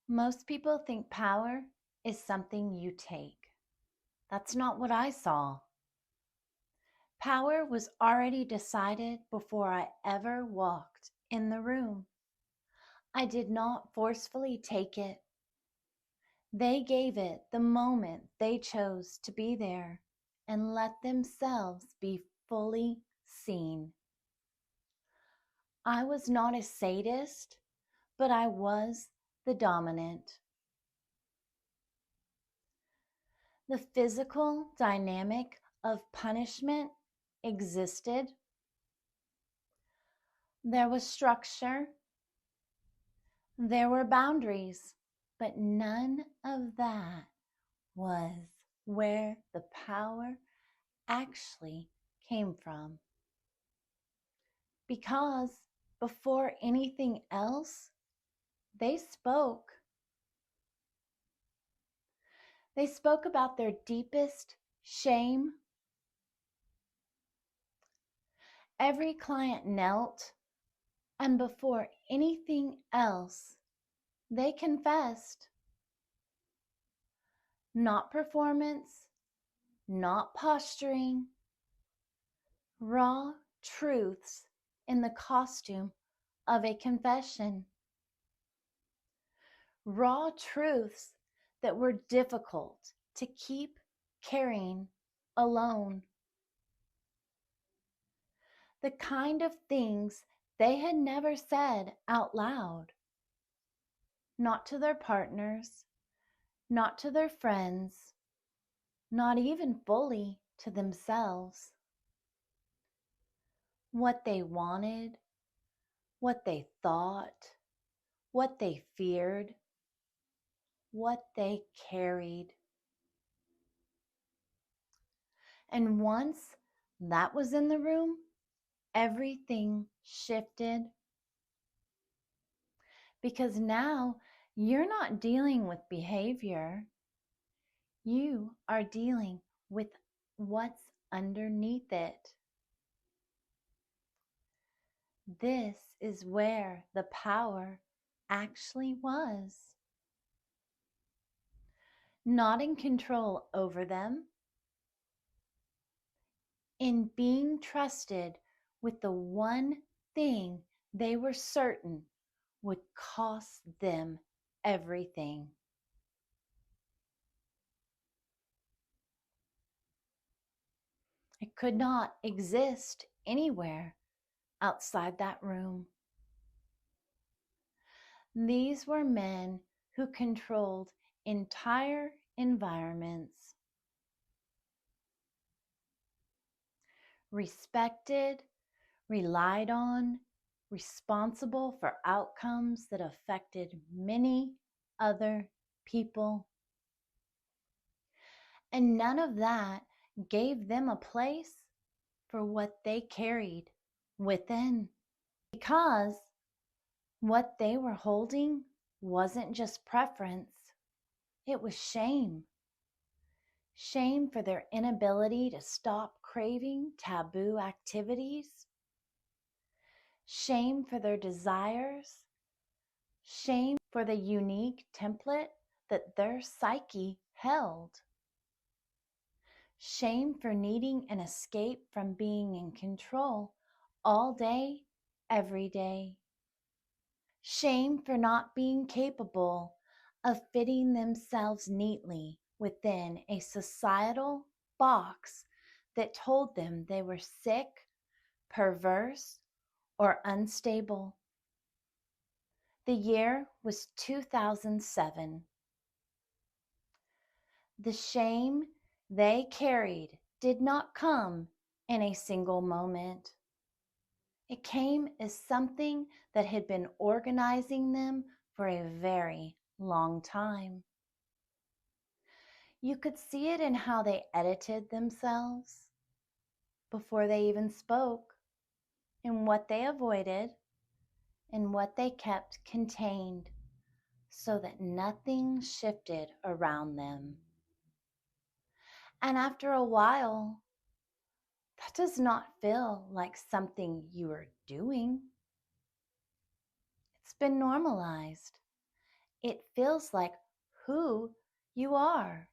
Most people think power is something you take. That's not what I saw. Power was already decided before I ever walked in the room. I did not forcefully take it. They gave it the moment they chose to be there and let themselves be fully seen. I was not a sadist, but I was the dominant. The physical dynamic of punishment existed. There was structure. There were boundaries, but none of that was where the power actually came from. Because before anything else, they spoke. They spoke about their deepest shame. Every client knelt, and before anything else, they confessed. Not performance, not posturing, raw truths in the costume of a confession. Raw truths that were difficult to keep carrying alone. The kind of things they had never said out loud. Not to their partners, not to their friends, not even fully to themselves. What they wanted, what they thought, what they feared, what they carried. And once that was in the room, everything shifted. Because now you're not dealing with behavior. You are dealing with what's underneath it. This is where the power actually was. Not in control over them, in being trusted with the one thing they were certain would cost them everything. It could not exist anywhere outside that room. These were men who controlled entire environments, respected, relied on, responsible for outcomes that affected many other people. And none of that gave them a place for what they carried within. Because what they were holding wasn't just preference, it was shame. Shame for their inability to stop craving taboo activities. Shame for their desires. Shame for the unique template that their psyche held. Shame for needing an escape from being in control all day, every day. Shame for not being capable of fitting themselves neatly within a societal box that told them they were sick, perverse, or unstable. The year was 2007. The shame they carried did not come in a single moment. It came as something that had been organizing them for a very long time. You could see it in how they edited themselves before they even spoke, in what they avoided, and what they kept contained so that nothing shifted around them. And after a while, that does not feel like something you are doing. It's been normalized. it feels like who you are.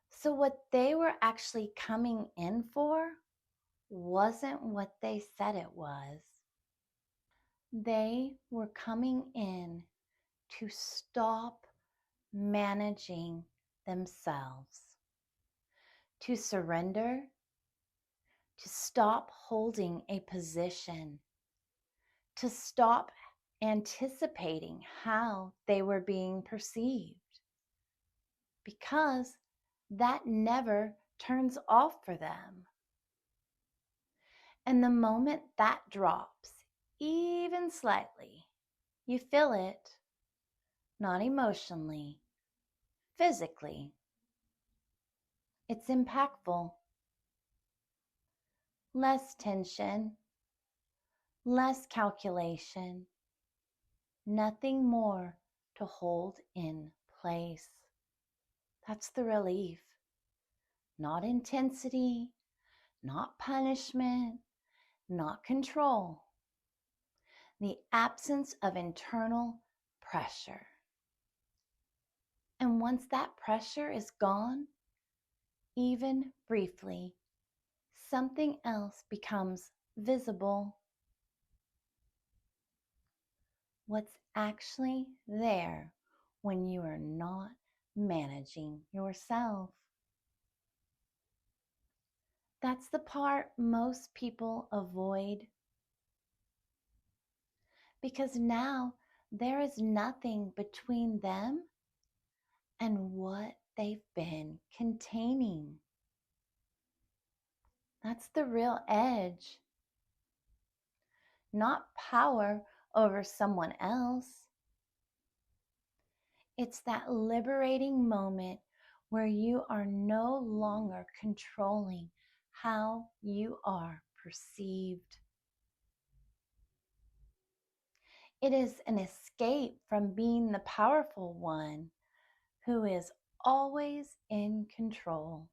So, what they were actually coming in for wasn't what they said it was. They were coming in to stop managing themselves, to surrender, to stop holding a position, to stop anticipating how they were being perceived, because that never turns off for them. And the moment that drops, even slightly, you feel it, not emotionally, physically. It's impactful. Less tension, less calculation, nothing more to hold in place. That's the relief. Not intensity, not punishment, not control. The absence of internal pressure. And once that pressure is gone, even briefly, something else becomes visible. What's actually there when you are not managing yourself. That's the part most people avoid, because now there is nothing between them and what they've been containing. That's the real edge. Not power over someone else. It's that liberating moment where you are no longer controlling how you are perceived. It is an escape from being the powerful one who is always in control.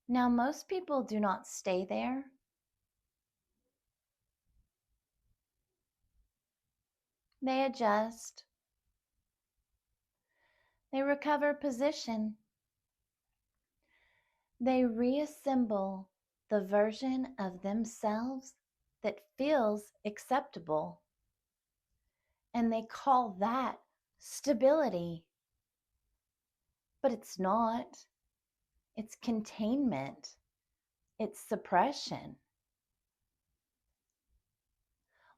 Now, most people do not stay there. They adjust. They recover position. They reassemble the version of themselves that feels acceptable. And they call that stability. But it's not. It's containment. It's suppression.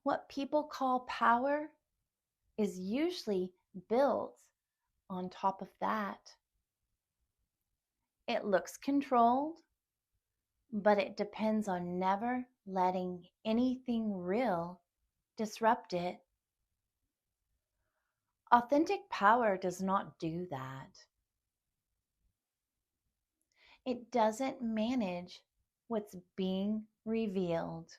What people call power is usually built on top of that. It looks controlled, but it depends on never letting anything real disrupt it. Authentic power does not do that. It doesn't manage what's being revealed.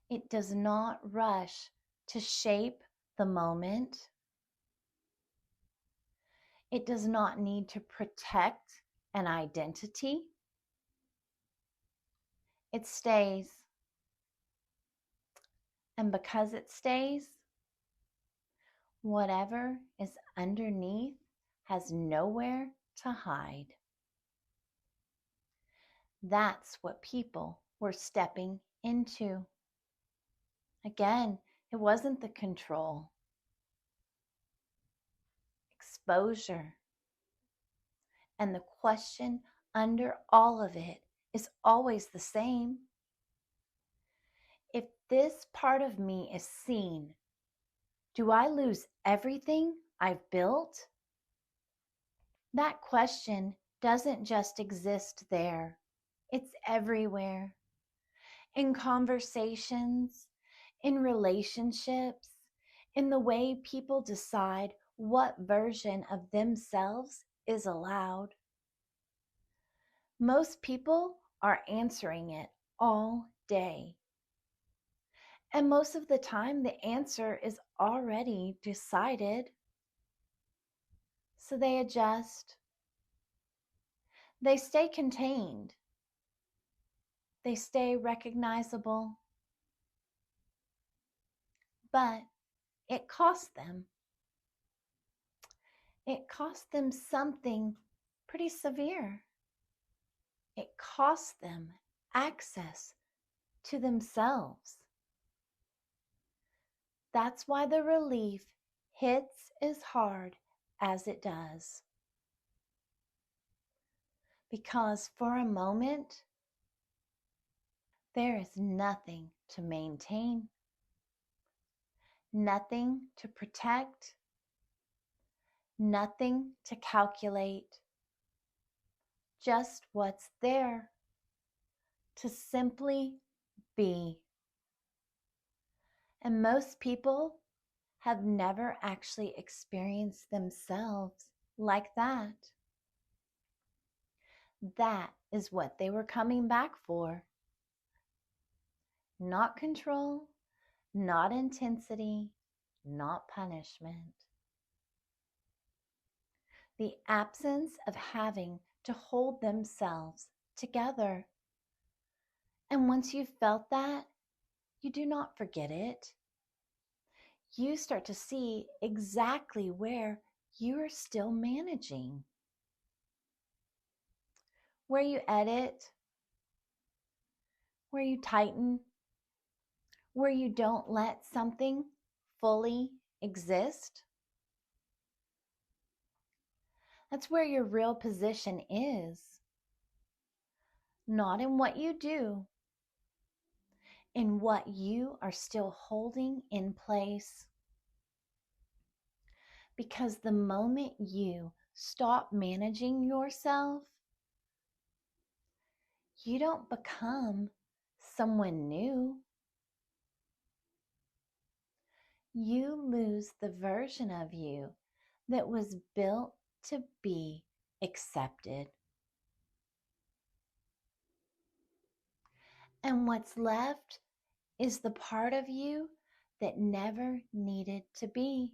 It does not rush to shape the moment. It does not need to protect an identity. It stays. And because it stays, whatever is underneath has nowhere to hide. That's what people were stepping into. Again, it wasn't the control. Exposure. And the question under all of it is always the same. If this part of me is seen, do I lose everything I've built? That question doesn't just exist there. It's everywhere. In conversations, in relationships, in the way people decide what version of themselves is allowed. Most people are answering it all day. And most of the time, the answer is already decided. So they adjust. They stay contained. They stay recognizable. but it cost them. It cost them something pretty severe. It cost them access to themselves. That's why the relief hits as hard as it does. Because for a moment, there is nothing to maintain, nothing to protect, nothing to calculate, just what's there to simply be. And most people have never actually experienced themselves like that. That is what they were coming back for. Not control, not intensity, not punishment. The absence of having to hold themselves together. And once you've felt that, you do not forget it. You start to see exactly where you are still managing, where you edit, where you tighten, where you don't let something fully exist. That's where your real position is. Not in what you do, in what you are still holding in place. Because the moment you stop managing yourself, you don't become someone new. You lose the version of you that was built to be accepted. And what's left is the part of you that never needed to be.